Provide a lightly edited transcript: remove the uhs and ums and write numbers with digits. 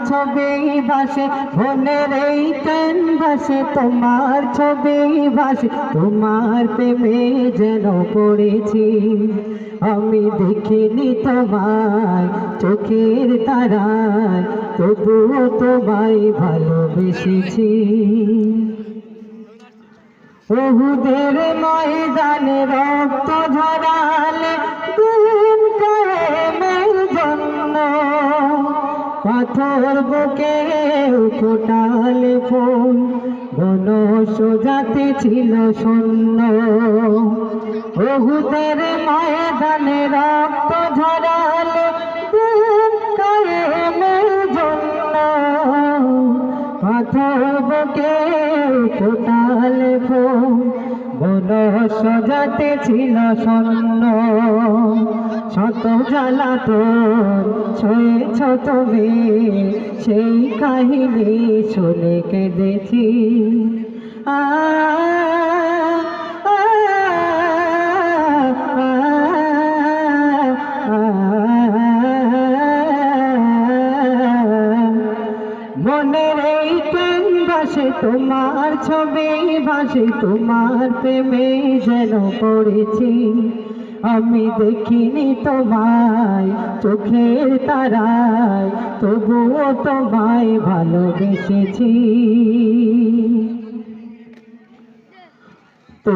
ছবি ভাসে মনের এই ক্যানভাসে, তোমার ছবি ভাসে, তোমার প্রেমে যেন পড়েছি। আমি দেখিনি তোমায় চোখের তারায়, তবুও তোমায় ভালোবেসেছি। উহুদের ময়দানে রক্ত ঝরালে দিন কায়েমের জন্য, পাথর বুকে ফোটালে ফুল, বন সোজাতে ছিল শূন্য। উহুদের ময়দানে রক্ত ঝরালে দিন কায়েমের জন্য, পাথর বুকে ফোটালে ফুল, বন সোজাতে ছিল শূন্য। শত জ্বালাতন সয়েছ তুমি, সেই কাহিনী শুনে কেঁদেছি। মনের এই ক্যানভাসে তোমার ছবি ভাসে, তোমার প্রেমে যেন পড়েছি। আমি দেখিনি তোমায় চোখের তারায়, তবুও তোমায় ভালোবেসেছি। তো